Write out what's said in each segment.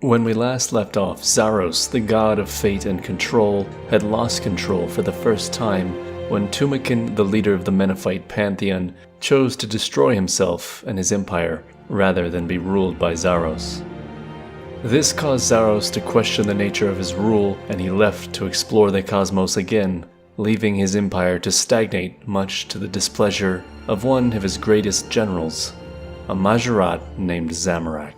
When we last left off, Zaros, the god of fate and control, had lost control for the first time when Tumakin, the leader of the Menethite pantheon, chose to destroy himself and his empire rather than be ruled by Zaros. This caused Zaros to question the nature of his rule, and he left to explore the cosmos again, leaving his empire to stagnate much to the displeasure of one of his greatest generals, a Majorat named Zamorak.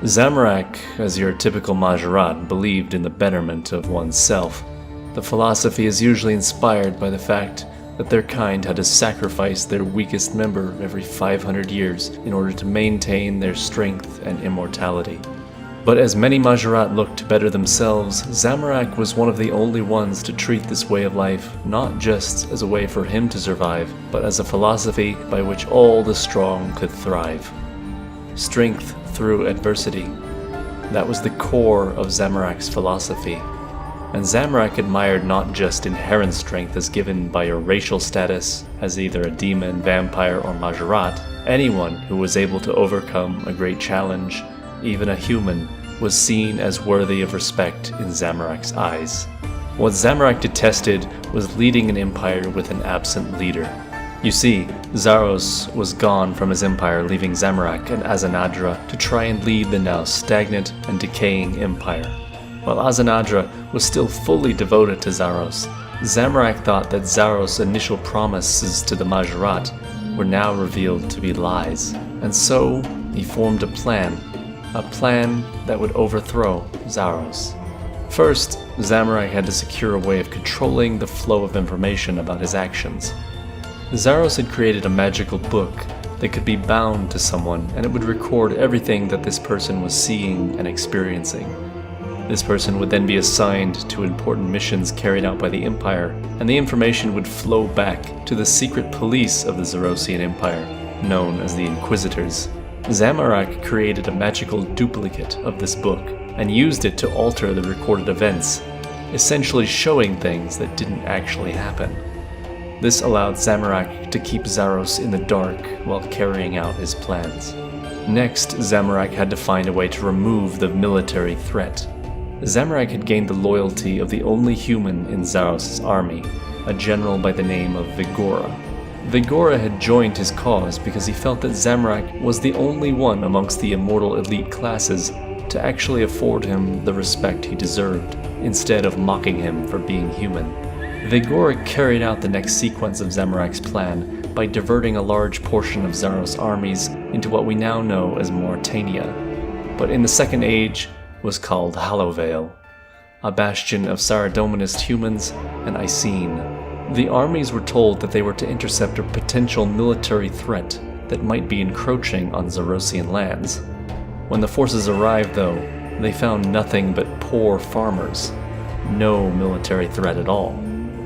Zamorak, as your typical Majorat, believed in the betterment of oneself. The philosophy is usually inspired by the fact that their kind had to sacrifice their weakest member every 500 years in order to maintain their strength and immortality. But as many Majorat looked to better themselves, Zamorak was one of the only ones to treat this way of life not just as a way for him to survive, but as a philosophy by which all the strong could thrive. Strength through adversity. That was the core of Zamorak's philosophy. And Zamorak admired not just inherent strength as given by your racial status as either a demon, vampire, or Majorat. Anyone who was able to overcome a great challenge, even a human, was seen as worthy of respect in Zamorak's eyes. What Zamorak detested was leading an empire with an absent leader. You see, Zaros was gone from his empire, leaving Zamorak and Azanadra to try and lead the now stagnant and decaying empire. While Azanadra was still fully devoted to Zaros, Zamorak thought that Zaros' initial promises to the Majorat were now revealed to be lies, and so he formed a plan that would overthrow Zaros. First, Zamorak had to secure a way of controlling the flow of information about his actions. Zaros had created a magical book that could be bound to someone, and it would record everything that this person was seeing and experiencing. This person would then be assigned to important missions carried out by the Empire, and the information would flow back to the secret police of the Zarosian Empire, known as the Inquisitors. Zamorak created a magical duplicate of this book, and used it to alter the recorded events, essentially showing things that didn't actually happen. This allowed Zamorak to keep Zaros in the dark while carrying out his plans. Next, Zamorak had to find a way to remove the military threat. Zamorak had gained the loyalty of the only human in Zaros' army, a general by the name of Vigora. Vigora had joined his cause because he felt that Zamorak was the only one amongst the immortal elite classes to actually afford him the respect he deserved, instead of mocking him for being human. Vigora carried out the next sequence of Zamorak's plan by diverting a large portion of Zaros' armies into what we now know as Mauritania, but in the Second Age was called Hallowvale, a bastion of Saradominist humans and Icene. The armies were told that they were to intercept a potential military threat that might be encroaching on Zarosian lands. When the forces arrived, though, they found nothing but poor farmers. No military threat at all.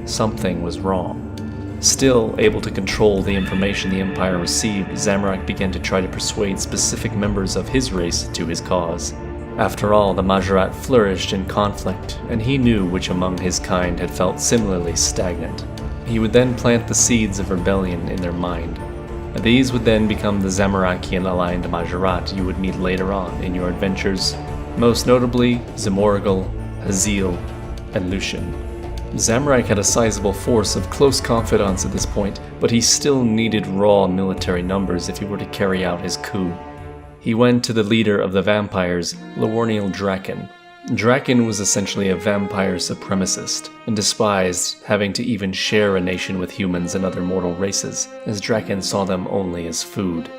Something was wrong. Still able to control the information the Empire received, Zamorak began to try to persuade specific members of his race to his cause. After all, the Majorat flourished in conflict, and he knew which among his kind had felt similarly stagnant. He would then plant the seeds of rebellion in their mind. These would then become the Zamorakian-aligned Majorat you would meet later on in your adventures, most notably Zamorgal, Haziel, and Lucian. Zamorak had a sizable force of close confidants at this point, but he still needed raw military numbers if he were to carry out his coup. He went to the leader of the vampires, Lawarniel Draken. Draken was essentially a vampire supremacist, and despised having to even share a nation with humans and other mortal races, as Draken saw them only as food.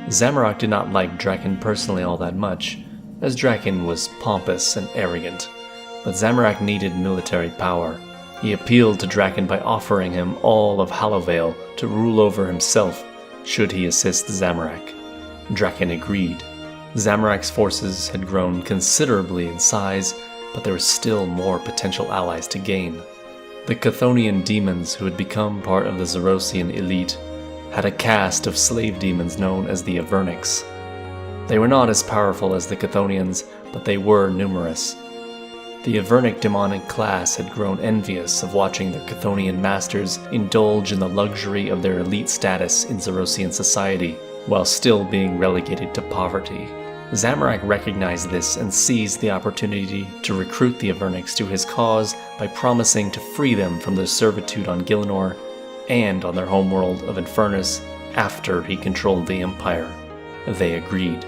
Zamorak did not like Draken personally all that much, as Draken was pompous and arrogant, but Zamorak needed military power. He appealed to Draken by offering him all of Hallowvale to rule over himself, should he assist Zamorak. Draken agreed. Zamorak's forces had grown considerably in size, but there were still more potential allies to gain. The Chthonian demons who had become part of the Zarosian elite had a caste of slave demons known as the Avernics. They were not as powerful as the Chthonians, but they were numerous. The Avernic demonic class had grown envious of watching their Chthonian masters indulge in the luxury of their elite status in Zarosian society, while still being relegated to poverty. Zamorak recognized this and seized the opportunity to recruit the Avernics to his cause by promising to free them from their servitude on Gielinor and on their homeworld of Infernus after he controlled the Empire. They agreed.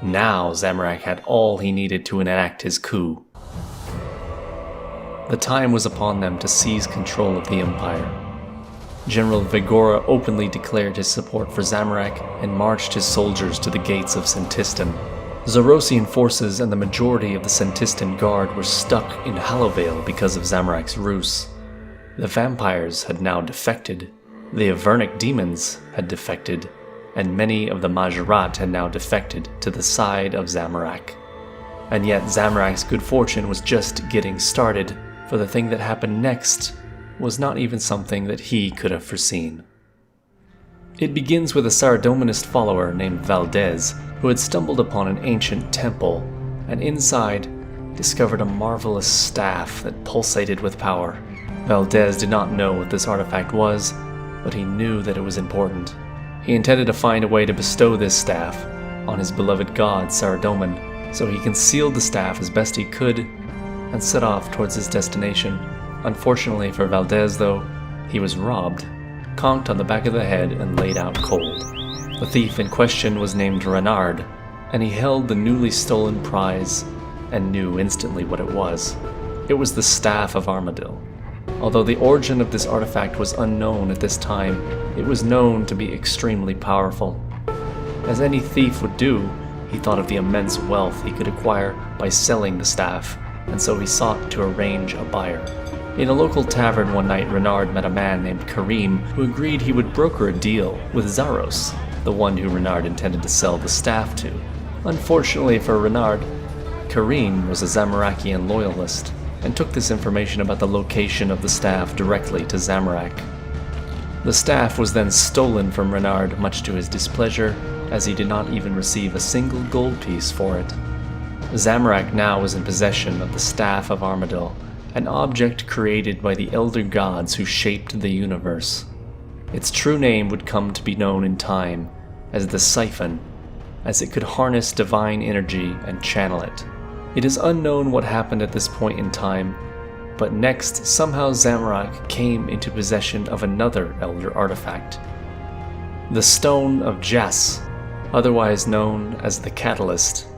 Now Zamorak had all he needed to enact his coup. The time was upon them to seize control of the Empire. General Vigora openly declared his support for Zamorak and marched his soldiers to the gates of Sentistan. Zarosian forces and the majority of the Sentistan Guard were stuck in Hallowvale because of Zamorak's ruse. The vampires had now defected, the Avernic demons had defected, and many of the Majorat had now defected to the side of Zamorak. And yet Zamorak's good fortune was just getting started, for the thing that happened next was not even something that he could have foreseen. It begins with a Saradominist follower named Valdez, who had stumbled upon an ancient temple, and inside discovered a marvelous staff that pulsated with power. Valdez did not know what this artifact was, but he knew that it was important. He intended to find a way to bestow this staff on his beloved god Saradomin, so he concealed the staff as best he could and set off towards his destination. Unfortunately for Valdez, though, he was robbed, conked on the back of the head, and laid out cold. The thief in question was named Renard, and he held the newly stolen prize and knew instantly what it was. It was the Staff of Armadil. Although the origin of this artifact was unknown at this time, it was known to be extremely powerful. As any thief would do, he thought of the immense wealth he could acquire by selling the staff, and so he sought to arrange a buyer. In a local tavern one night, Renard met a man named Karim who agreed he would broker a deal with Zaros, the one who Renard intended to sell the staff to. Unfortunately for Renard, Karim was a Zamorakian loyalist and took this information about the location of the staff directly to Zamorak. The staff was then stolen from Renard, much to his displeasure, as he did not even receive a single gold piece for it. Zamorak now was in possession of the Staff of Armadil, an object created by the elder gods who shaped the universe. Its true name would come to be known in time as the Siphon, as it could harness divine energy and channel it. It is unknown what happened at this point in time, but next somehow Zamorak came into possession of another elder artifact. The Stone of Jas, otherwise known as the Catalyst.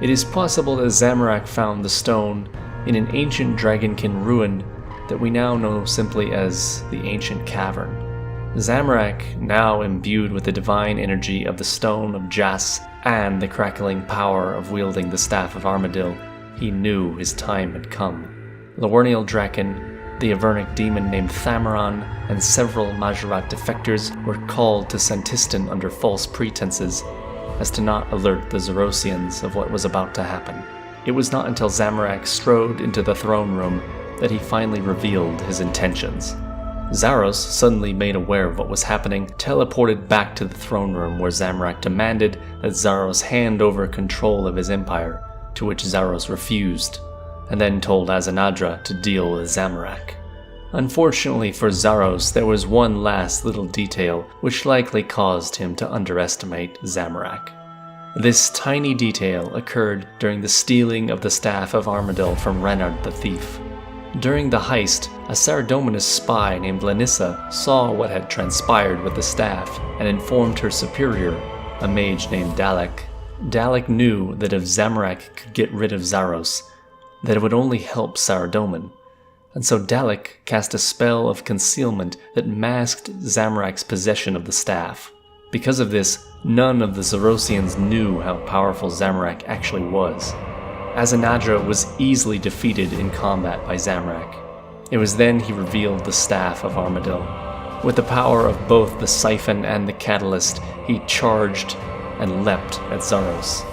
It is possible that Zamorak found the stone in an ancient dragonkin ruin that we now know simply as the Ancient Cavern. Zamorak, now imbued with the divine energy of the Stone of Jas and the crackling power of wielding the Staff of Armadil, he knew his time had come. Lawerniel Draken, the Avernic demon named Thamaron, and several Majorat defectors were called to Sentistan under false pretenses, as to not alert the Zarosians of what was about to happen. It was not until Zamorak strode into the throne room that he finally revealed his intentions. Zaros, suddenly made aware of what was happening, teleported back to the throne room where Zamorak demanded that Zaros hand over control of his empire, to which Zaros refused, and then told Azanadra to deal with Zamorak. Unfortunately for Zaros, there was one last little detail which likely caused him to underestimate Zamorak. This tiny detail occurred during the stealing of the Staff of Armadil from Renard the Thief. During the heist, a Saradominist spy named Lanissa saw what had transpired with the staff and informed her superior, a mage named Dalek. Dalek knew that if Zamorak could get rid of Zaros, that it would only help Saradomin, and so Dalek cast a spell of concealment that masked Zamorak's possession of the staff. Because of this, none of the Zarosians knew how powerful Zamorak actually was. Azanadra was easily defeated in combat by Zamorak. It was then he revealed the Staff of Armadil. With the power of both the Siphon and the Catalyst, he charged and leapt at Zaros.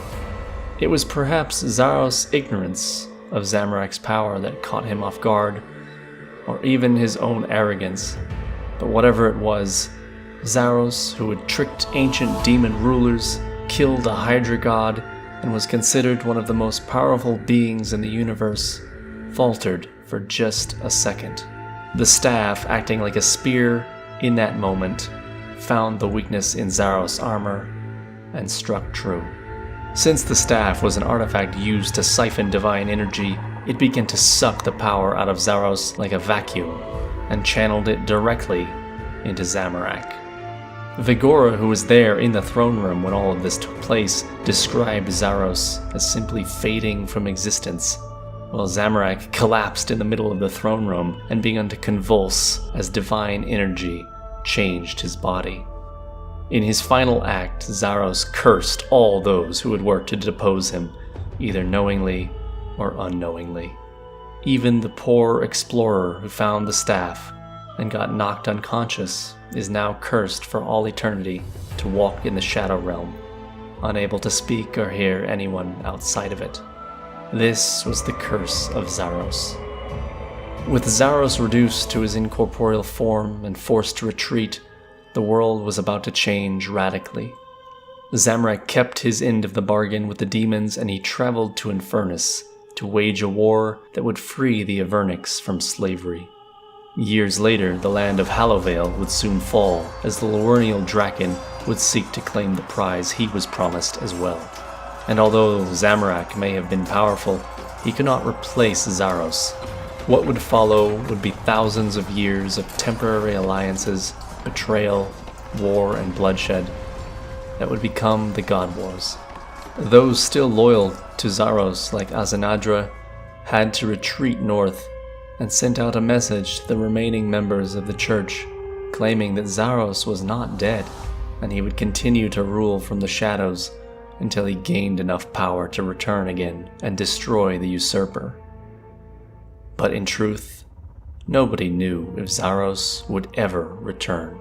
It was perhaps Zaros' ignorance of Zamorak's power that caught him off guard, or even his own arrogance, but whatever it was, Zaros, who had tricked ancient demon rulers, killed a Hydra god, and was considered one of the most powerful beings in the universe, faltered for just a second. The staff, acting like a spear in that moment, found the weakness in Zaros' armor and struck true. Since the staff was an artifact used to siphon divine energy, it began to suck the power out of Zaros like a vacuum and channeled it directly into Zamorak. Vigora, who was there in the throne room when all of this took place, described Zaros as simply fading from existence, while Zamorak collapsed in the middle of the throne room and began to convulse as divine energy changed his body. In his final act, Zaros cursed all those who had worked to depose him, either knowingly or unknowingly. Even the poor explorer who found the staff and got knocked unconscious is now cursed for all eternity to walk in the Shadow Realm, unable to speak or hear anyone outside of it. This was the curse of Zaros. With Zaros reduced to his incorporeal form and forced to retreat, the world was about to change radically. Zamorak kept his end of the bargain with the demons, and he traveled to Infernus to wage a war that would free the Avernix from slavery. Years later, the land of Hallowvale would soon fall, as the Laurnial Draken would seek to claim the prize he was promised as well. And although Zamorak may have been powerful, he could not replace Zaros. What would follow would be thousands of years of temporary alliances, betrayal, war, and bloodshed that would become the Godwars. Those still loyal to Zaros, like Azanadra, had to retreat north and sent out a message to the remaining members of the church, claiming that Zaros was not dead, and he would continue to rule from the shadows until he gained enough power to return again and destroy the usurper. But in truth, nobody knew if Zaros would ever return.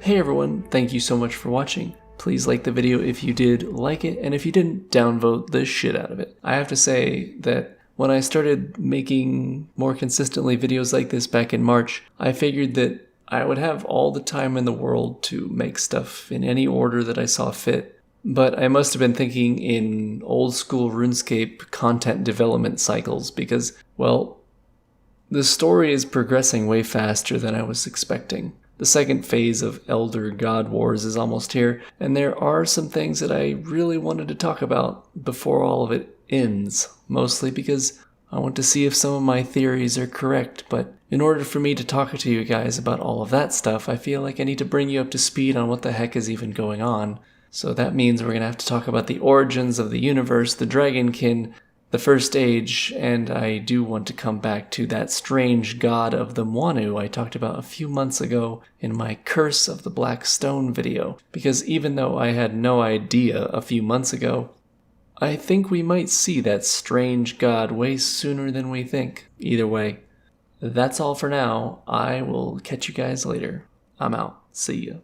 Hey everyone, thank you so much for watching. Please like the video if you did like it, and if you didn't, downvote the shit out of it. I have to say that when I started making more consistently videos like this back in March, I figured that I would have all the time in the world to make stuff in any order that I saw fit. But I must have been thinking in old school Runescape content development cycles because, well, the story is progressing way faster than I was expecting. The second phase of Elder Godwars is almost here, and there are some things that I really wanted to talk about before all of it ends, mostly because I want to see if some of my theories are correct, but in order for me to talk to you guys about all of that stuff, I feel like I need to bring you up to speed on what the heck is even going on. So that means we're going to have to talk about the origins of the universe, the Dragonkin, the First Age, and I do want to come back to that strange god of the Mwanu I talked about a few months ago in my Curse of the Black Stone video, because even though I had no idea a few months ago, I think we might see that strange god way sooner than we think. Either way, that's all for now. I will catch you guys later. I'm out. See ya.